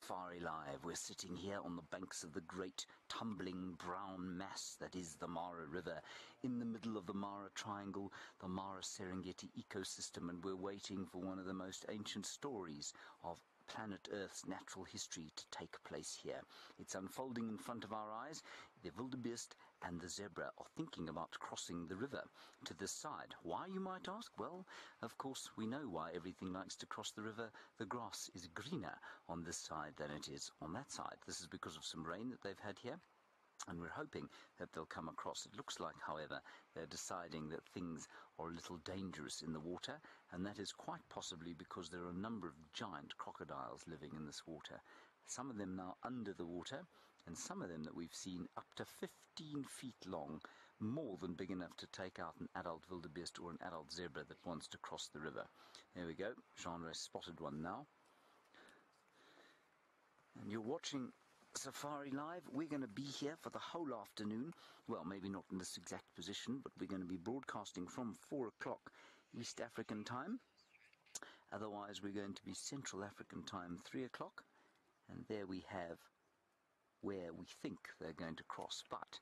SafariLIVE. We're sitting here on the banks of the great tumbling brown mass that is the Mara River, in the middle of the Mara Triangle, the Mara Serengeti ecosystem, and we're waiting for one of the most ancient stories of planet Earth's natural history to take place here. It's unfolding in front of our eyes. The wildebeest and the zebra are thinking about crossing the river to this side. Why, you might ask? Well, of course, we know why everything likes to cross the river. The grass is greener on this side than it is on that side. This is because of some rain that they've had here, and we're hoping that they'll come across. It looks like, however, they're deciding that things are a little dangerous in the water, and that is quite possibly because there are a number of giant crocodiles living in this water. Some of them now under the water, and some of them that we've seen up to 15 feet long, more than big enough to take out an adult wildebeest or an adult zebra that wants to cross the river. There we go. Jean-Ray spotted one now. And you're watching SafariLIVE. We're going to be here for the whole afternoon. Well, maybe not in this exact position, but we're going to be broadcasting from 4 o'clock East African time. Otherwise, we're going to be Central African time, 3 o'clock. And there we have where we think they're going to cross. But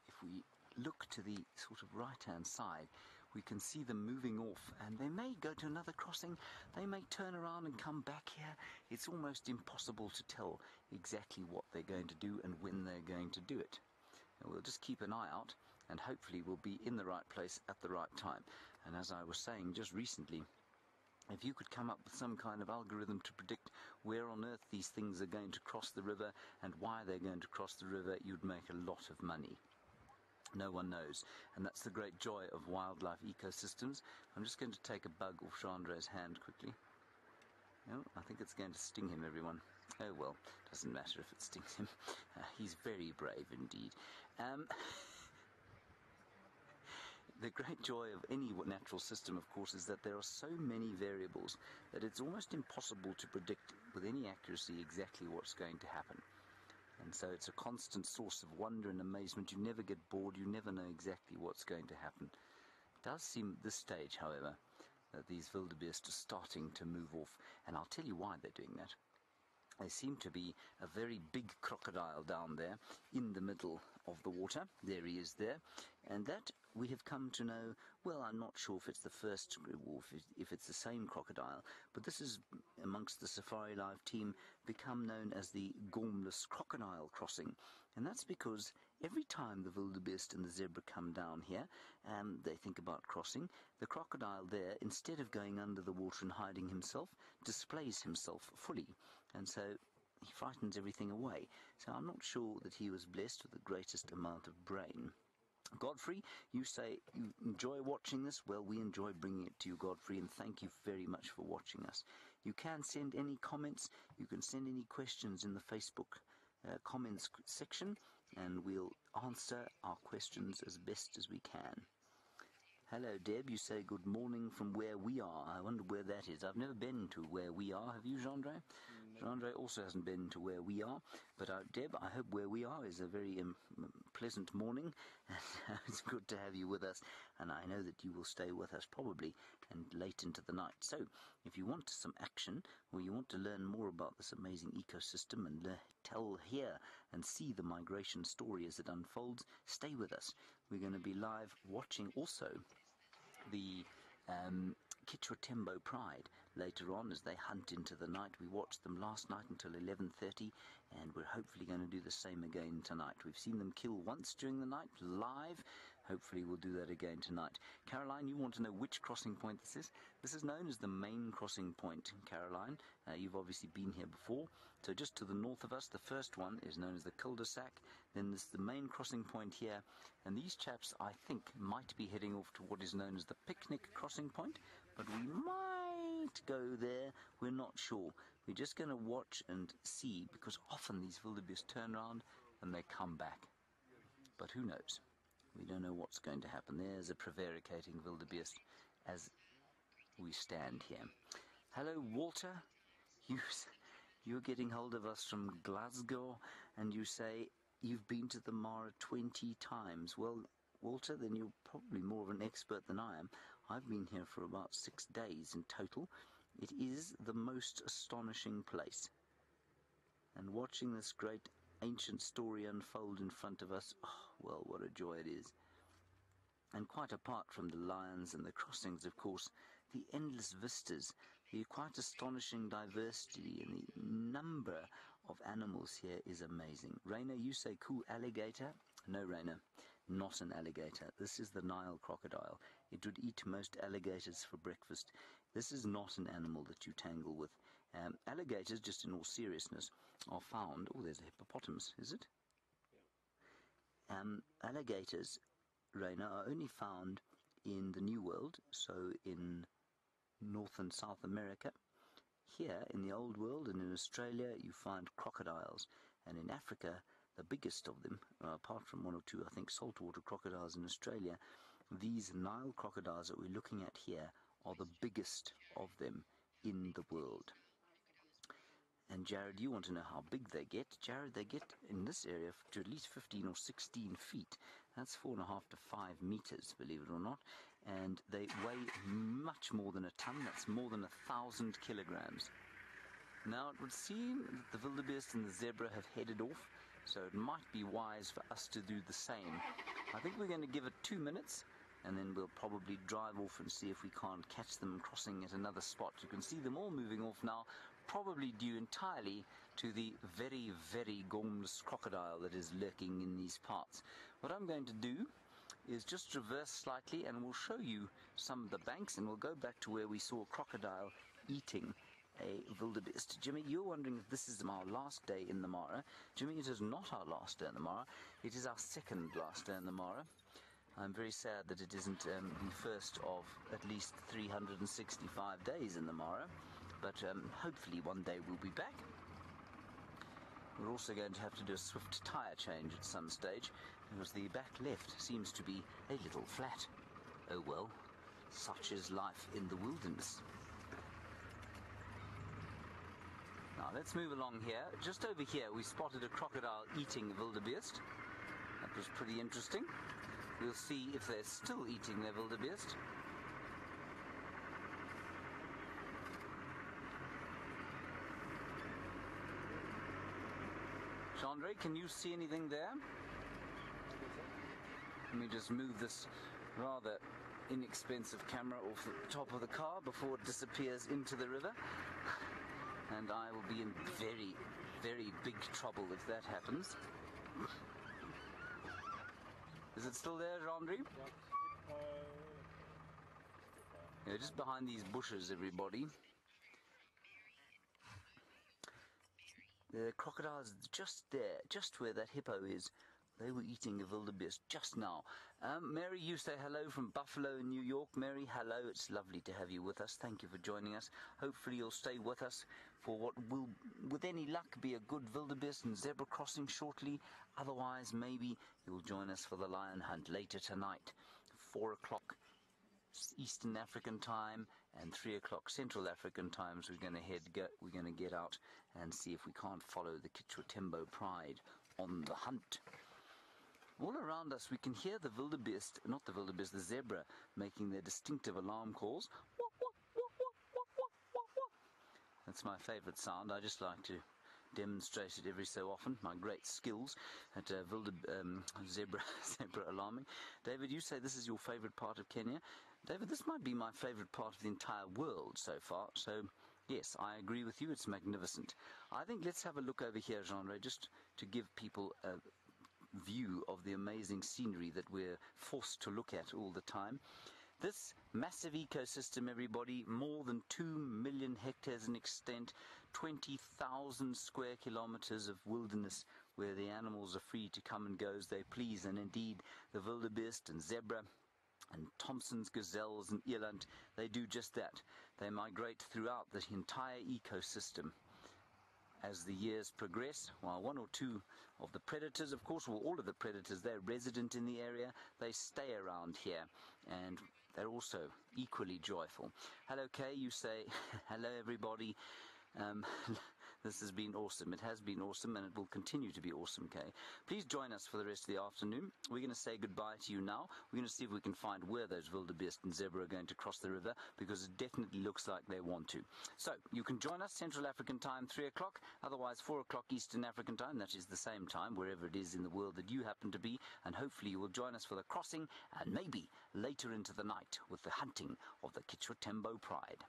if we look to the sort of right-hand side, we can see them moving off, and they may go to another crossing, they may turn around and come back here. It's almost impossible to tell exactly what they're going to do and when they're going to do it. And we'll just keep an eye out, and hopefully we'll be in the right place at the right time. And as I was saying just recently, if you could come up with some kind of algorithm to predict where on earth these things are going to cross the river and why they're going to cross the river, you'd make a lot of money. No one knows, and that's the great joy of wildlife ecosystems. I'm just going to take a bug off Jean-Andre's hand quickly. No, I think it's going to sting him, everyone. Oh well, doesn't matter if it stings him. He's very brave indeed. The great joy of any natural system, of course, is that there are so many variables that it's almost impossible to predict with any accuracy exactly what's going to happen. And so it's a constant source of wonder and amazement. You never get bored. You never know exactly what's going to happen. It does seem at this stage, however, that these wildebeest are starting to move off. And I'll tell you why they're doing that. There seem to be a very big crocodile down there in the middle of the water. There he is there. And that we have come to know, well, I'm not sure if it's the first or if it's the same crocodile, but this is, amongst the SafariLIVE team, become known as the gormless crocodile crossing. And that's because every time the wildebeest and the zebra come down here and they think about crossing, the crocodile there, instead of going under the water and hiding himself, displays himself fully. And so he frightens everything away. So I'm not sure that he was blessed with the greatest amount of brain. Godfrey, you say you enjoy watching this. Well, we enjoy bringing it to you, Godfrey, and thank you very much for watching us. You can send any comments, you can send any questions in the Facebook comments section, and we'll answer our questions as best as we can. Hello, Deb. You say good morning from where we are. I wonder where that is. I've never been to where we are. Have you, Jean-André? No. Jean-André also hasn't been to where we are. But, Deb, I hope where we are is a very pleasant morning. And it's good to have you with us. And I know that you will stay with us probably and late into the night. So, if you want some action, or you want to learn more about this amazing ecosystem and hear and see the migration story as it unfolds, stay with us. We're going to be live watching also the Kichwa Tembo Pride later on as they hunt into the night. We watched them last night until 11:30, and we're hopefully going to do the same again tonight. We've seen them kill once during the night, live. Hopefully we'll do that again tonight. Caroline, you want to know which crossing point this is? This is known as the main crossing point, Caroline. You've obviously been here before. So just to the north of us, the first one is known as the cul-de-sac. Then there's the main crossing point here. And these chaps, I think, might be heading off to what is known as the picnic crossing point. But we might go there. We're not sure. We're just going to watch and see, because often these wildebeest turn around and they come back. But who knows? We don't know what's going to happen. There's a prevaricating wildebeest as we stand here. Hello, Walter. You're getting hold of us from Glasgow, and you say you've been to the Mara 20 times. Well, Walter, then you're probably more of an expert than I am. I've been here for about 6 days in total. It is the most astonishing place. and watching this great ancient story unfold in front of us, oh, well, what a joy it is. And quite apart from the lions and the crossings, of course, the endless vistas, the quite astonishing diversity and the number of animals here is amazing. Raina, you say cool alligator? No, Raina, not an alligator. This is the Nile crocodile. It would eat most alligators for breakfast. This is not an animal that you tangle with. Alligators, just in all seriousness, are found... Oh, there's a hippopotamus, is it? Yeah. Alligators, Raina, are only found in the New World, so in North and South America. Here, in the Old World and in Australia, you find crocodiles. And in Africa, the biggest of them, apart from one or two, I think, saltwater crocodiles in Australia, these Nile crocodiles that we're looking at here are the biggest of them in the world. And Jared, you want to know how big they get. Jared, they get in this area to at least 15 or 16 feet. That's 4.5 to 5 meters, believe it or not. And they weigh much more than a ton. That's more than 1,000 kilograms. Now, it would seem that the wildebeest and the zebra have headed off, so it might be wise for us to do the same. I think we're going to give it 2 minutes, and then we'll probably drive off and see if we can't catch them crossing at another spot. You can see them all moving off now, probably due entirely to the very, very gormless crocodile that is lurking in these parts. What I'm going to do is just reverse slightly, and we'll show you some of the banks, and we'll go back to where we saw a crocodile eating a wildebeest. Jimmy, you're wondering if this is our last day in the Mara. Jimmy, it is not our last day in the Mara. It is our second last day in the Mara. I'm very sad that it isn't the first of at least 365 days in the Mara, but hopefully one day we'll be back. We're also going to have to do a swift tyre change at some stage, because the back left seems to be a little flat. Oh well, such is life in the wilderness. Now let's move along here. Just over here we spotted a crocodile eating a wildebeest. That was pretty interesting. We'll see if they're still eating their wildebeest. Chandra, can you see anything there? Let me just move this rather inexpensive camera off the top of the car before it disappears into the river. And I will be in very, very big trouble if that happens. Is it still there, Jean-André? Yeah, just behind these bushes, everybody. The crocodile's just there, just where that hippo is. They were eating a wildebeest just now. Mary, you say hello from Buffalo in New York. Mary, hello. It's lovely to have you with us. Thank you for joining us. Hopefully you'll stay with us for what will, with any luck, be a good wildebeest and zebra crossing shortly. Otherwise, maybe you'll join us for the lion hunt later tonight. 4 o'clock Eastern African time and 3 o'clock Central African times. We're going to get out and see if we can't follow the Kichwatembo Pride on the hunt. All around us we can hear the wildebeest, not the wildebeest, the zebra, making their distinctive alarm calls. That's my favourite sound. I just like to demonstrate it every so often, my great skills at zebra alarming. David, you say this is your favourite part of Kenya. David, this might be my favourite part of the entire world so far, so yes, I agree with you, it's magnificent. I think let's have a look over here, Jean-Ray, just to give people a view of the amazing scenery that we're forced to look at all the time. This massive ecosystem, everybody, more than 2 million hectares in extent, 20,000 square kilometers of wilderness where the animals are free to come and go as they please, and indeed the wildebeest and zebra and Thompson's gazelles and eland, they do just that. They migrate throughout the entire ecosystem. As the years progress, while one or two of the predators, of course, well, all of the predators, they're resident in the area, they stay around here, and they're also equally joyful. Hello, Kay, you say, hello, everybody. This has been awesome. It has been awesome, and it will continue to be awesome, Kay. Please join us for the rest of the afternoon. We're going to say goodbye to you now. We're going to see if we can find where those wildebeest and zebra are going to cross the river, because it definitely looks like they want to. So, you can join us Central African time, 3 o'clock, otherwise 4 o'clock Eastern African time. That is the same time, wherever it is in the world that you happen to be, and hopefully you will join us for the crossing, and maybe later into the night with the hunting of the Kichwatembo Pride.